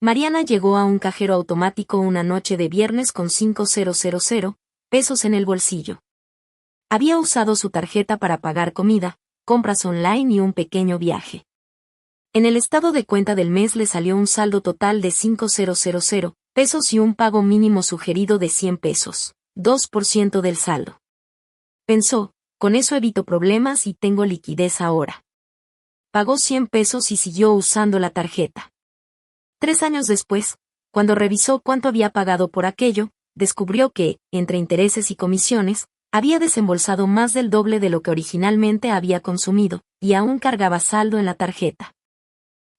Mariana llegó a un cajero automático una noche de viernes con 5.000 pesos en el bolsillo. Había usado su tarjeta para pagar comida, compras online y un pequeño viaje. En el estado de cuenta del mes le salió un saldo total de 5.000 pesos y un pago mínimo sugerido de 100 pesos, 2% del saldo. Pensó, con eso evito problemas y tengo liquidez ahora. Pagó 100 pesos y siguió usando la tarjeta. 3 años después, cuando revisó cuánto había pagado por aquello, descubrió que, entre intereses y comisiones, había desembolsado más del doble de lo que originalmente había consumido, y aún cargaba saldo en la tarjeta.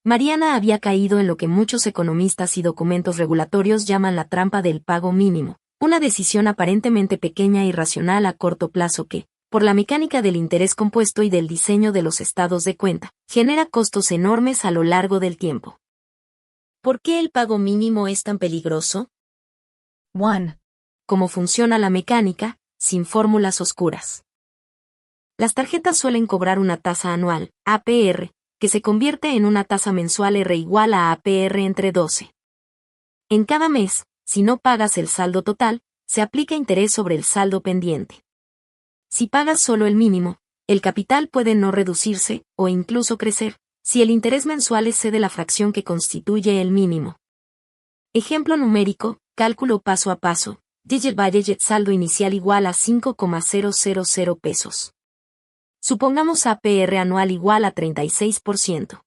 Mariana había caído en lo que muchos economistas y documentos regulatorios llaman la trampa del pago mínimo, una decisión aparentemente pequeña e irracional a corto plazo que, por la mecánica del interés compuesto y del diseño de los estados de cuenta, genera costos enormes a lo largo del tiempo. ¿Por qué el pago mínimo es tan peligroso? 1. ¿Cómo funciona la mecánica, sin fórmulas oscuras? Las tarjetas suelen cobrar una tasa anual, APR, que se convierte en una tasa mensual R igual a APR entre 12. En cada mes, si no pagas el saldo total, se aplica interés sobre el saldo pendiente. Si pagas solo el mínimo, el capital puede no reducirse, o incluso crecer, si el interés mensual excede la fracción que constituye el mínimo. Ejemplo numérico, cálculo paso a paso, digit by digit saldo inicial igual a 5.000 pesos. Supongamos APR anual igual a 36%.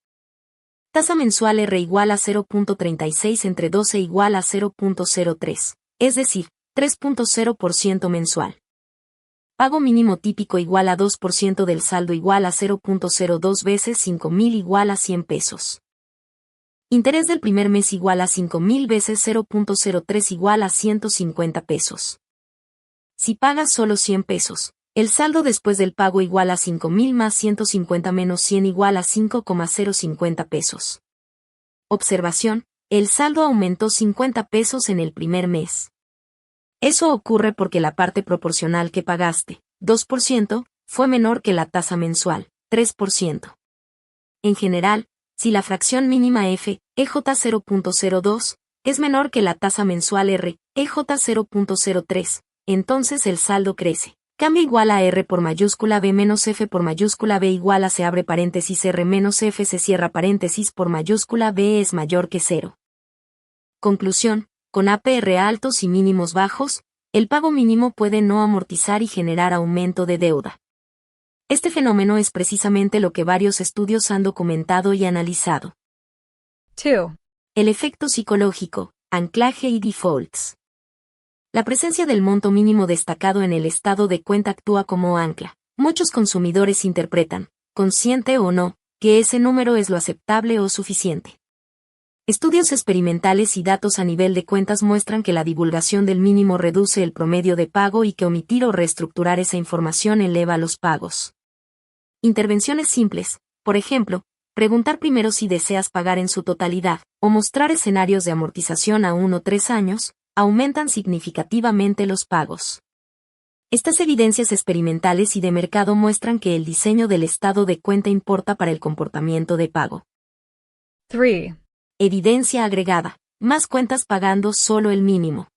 Tasa mensual R igual a 0.36 entre 12 igual a 0.03, es decir, 3.0% mensual. Pago mínimo típico igual a 2% del saldo igual a 0.02 veces 5.000 igual a 100 pesos. Interés del primer mes igual a 5.000 veces 0.03 igual a 150 pesos. Si pagas solo 100 pesos, el saldo después del pago igual a 5.000 más 150 menos 100 igual a 5.050 pesos. Observación, el saldo aumentó 50 pesos en el primer mes. Eso ocurre porque la parte proporcional que pagaste, 2%, fue menor que la tasa mensual, 3%. En general, si la fracción mínima F, EJ 0.02, es menor que la tasa mensual R, EJ 0.03, entonces el saldo crece. Cambia igual a R por mayúscula B menos F por mayúscula B igual a se abre paréntesis R menos F se cierra paréntesis por mayúscula B es mayor que 0. Conclusión, con APR altos y mínimos bajos, el pago mínimo puede no amortizar y generar aumento de deuda. Este fenómeno es precisamente lo que varios estudios han documentado y analizado. 2. El efecto psicológico, anclaje y defaults. La presencia del monto mínimo destacado en el estado de cuenta actúa como ancla. Muchos consumidores interpretan, consciente o no, que ese número es lo aceptable o suficiente. Estudios experimentales y datos a nivel de cuentas muestran que la divulgación del mínimo reduce el promedio de pago y que omitir o reestructurar esa información eleva los pagos. Intervenciones simples, por ejemplo, preguntar primero si deseas pagar en su totalidad, o mostrar escenarios de amortización a 1 o 3 años, aumentan significativamente los pagos. Estas evidencias experimentales y de mercado muestran que el diseño del estado de cuenta importa para el comportamiento de pago. 3. Evidencia agregada. Más cuentas pagando solo el mínimo.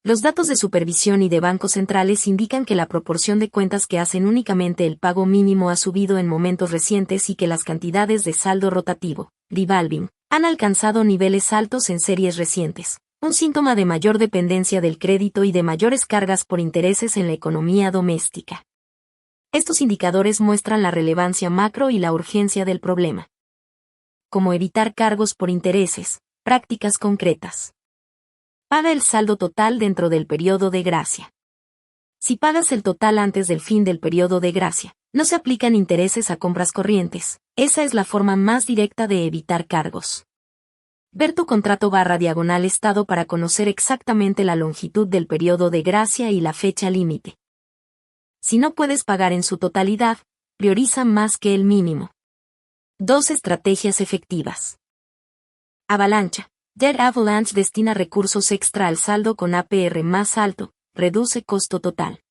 Los datos de supervisión y de bancos centrales indican que la proporción de cuentas que hacen únicamente el pago mínimo ha subido en momentos recientes y que las cantidades de saldo rotativo, revolving, han alcanzado niveles altos en series recientes, un síntoma de mayor dependencia del crédito y de mayores cargas por intereses en la economía doméstica. Estos indicadores muestran la relevancia macro y la urgencia del problema. Como evitar cargos por intereses, prácticas concretas. Paga el saldo total dentro del periodo de gracia. Si pagas el total antes del fin del periodo de gracia, no se aplican intereses a compras corrientes. Esa es la forma más directa de evitar cargos. Ver tu contrato / estado para conocer exactamente la longitud del periodo de gracia y la fecha límite. Si no puedes pagar en su totalidad, prioriza más que el mínimo. 2 estrategias efectivas. Avalancha. Debt Avalanche destina recursos extra al saldo con APR más alto, reduce costo total.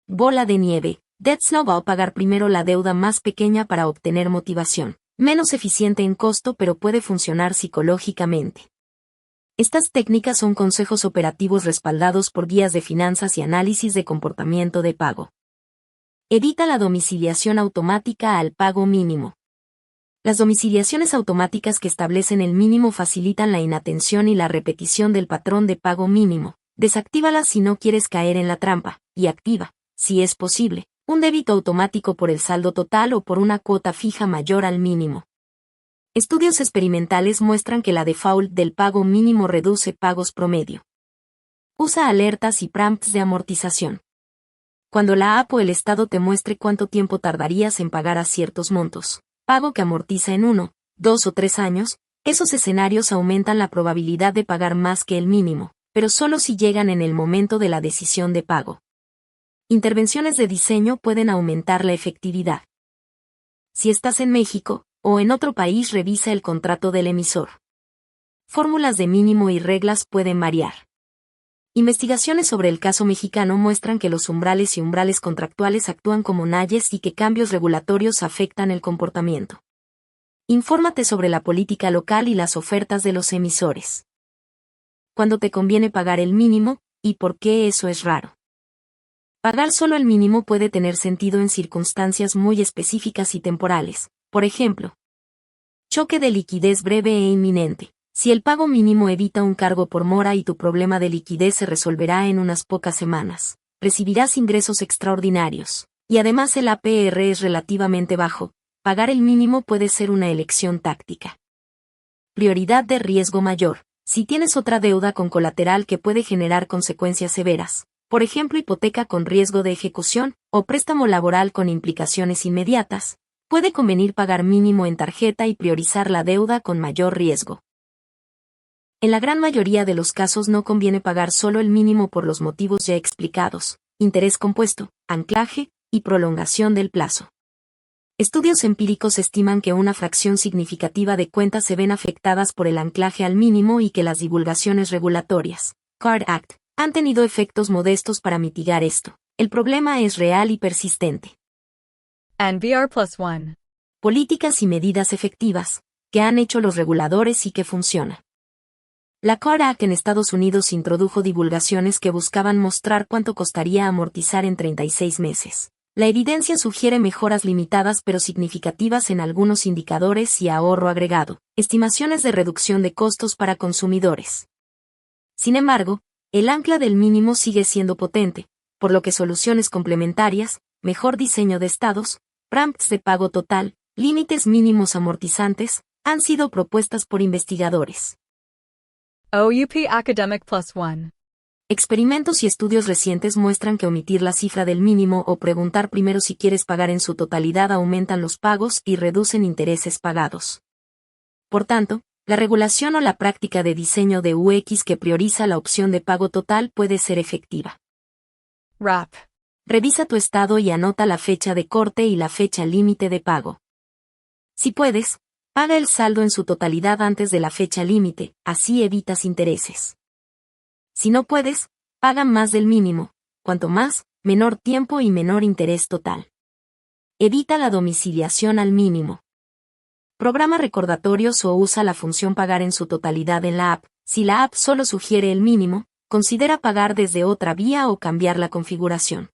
Bola de nieve. Debt Snowball pagar primero la deuda más pequeña para obtener motivación. Menos eficiente en costo, pero puede funcionar psicológicamente. Estas técnicas son consejos operativos respaldados por guías de finanzas y análisis de comportamiento de pago. Evita la domiciliación automática al pago mínimo. Las domiciliaciones automáticas que establecen el mínimo facilitan la inatención y la repetición del patrón de pago mínimo. Desactívalas si no quieres caer en la trampa, y activa, si es posible, un débito automático por el saldo total o por una cuota fija mayor al mínimo. Estudios experimentales muestran que la default del pago mínimo reduce pagos promedio. Usa alertas y prompts de amortización. Cuando la app o el Estado te muestre cuánto tiempo tardarías en pagar a ciertos montos, pago que amortiza en 1, 2 o 3 años, esos escenarios aumentan la probabilidad de pagar más que el mínimo, pero solo si llegan en el momento de la decisión de pago. Intervenciones de diseño pueden aumentar la efectividad. Si estás en México, o en otro país, revisa el contrato del emisor. Fórmulas de mínimo y reglas pueden variar. Investigaciones sobre el caso mexicano muestran que los umbrales y umbrales contractuales actúan como nalles y que cambios regulatorios afectan el comportamiento. Infórmate sobre la política local y las ofertas de los emisores. ¿Cuándo te conviene pagar el mínimo, y por qué eso es raro? Pagar solo el mínimo puede tener sentido en circunstancias muy específicas y temporales. Por ejemplo, choque de liquidez breve e inminente. Si el pago mínimo evita un cargo por mora y tu problema de liquidez se resolverá en unas pocas semanas, recibirás ingresos extraordinarios. Y además el APR es relativamente bajo, pagar el mínimo puede ser una elección táctica. Prioridad de riesgo mayor. Si tienes otra deuda con colateral que puede generar consecuencias severas, por ejemplo hipoteca con riesgo de ejecución, o préstamo laboral con implicaciones inmediatas, puede convenir pagar mínimo en tarjeta y priorizar la deuda con mayor riesgo. En la gran mayoría de los casos no conviene pagar solo el mínimo por los motivos ya explicados: interés compuesto, anclaje y prolongación del plazo. Estudios empíricos estiman que una fracción significativa de cuentas se ven afectadas por el anclaje al mínimo y que las divulgaciones regulatorias, CARD Act, han tenido efectos modestos para mitigar esto. El problema es real y persistente. NVR+1. Políticas y medidas efectivas, que han hecho los reguladores y que funcionan. La CARD Act en Estados Unidos introdujo divulgaciones que buscaban mostrar cuánto costaría amortizar en 36 meses. La evidencia sugiere mejoras limitadas pero significativas en algunos indicadores y ahorro agregado, estimaciones de reducción de costos para consumidores. Sin embargo, el ancla del mínimo sigue siendo potente, por lo que soluciones complementarias, mejor diseño de estados, prompts de pago total, límites mínimos amortizantes, han sido propuestas por investigadores. OUP Academic +1. Experimentos y estudios recientes muestran que omitir la cifra del mínimo o preguntar primero si quieres pagar en su totalidad aumentan los pagos y reducen intereses pagados. Por tanto, la regulación o la práctica de diseño de UX que prioriza la opción de pago total puede ser efectiva. Wrap. Revisa tu estado y anota la fecha de corte y la fecha límite de pago. Si puedes, paga el saldo en su totalidad antes de la fecha límite, así evitas intereses. Si no puedes, paga más del mínimo, cuanto más, menor tiempo y menor interés total. Evita la domiciliación al mínimo. Programa recordatorios o usa la función pagar en su totalidad en la app. Si la app solo sugiere el mínimo, considera pagar desde otra vía o cambiar la configuración.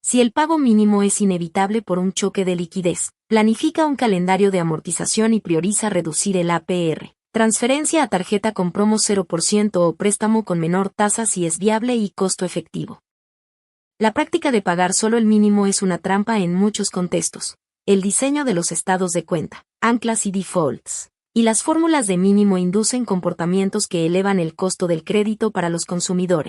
Si el pago mínimo es inevitable por un choque de liquidez, planifica un calendario de amortización y prioriza reducir el APR. Transferencia a tarjeta con promo 0% o préstamo con menor tasa si es viable y costo efectivo. La práctica de pagar solo el mínimo es una trampa en muchos contextos. El diseño de los estados de cuenta, anclas y defaults, y las fórmulas de mínimo inducen comportamientos que elevan el costo del crédito para los consumidores.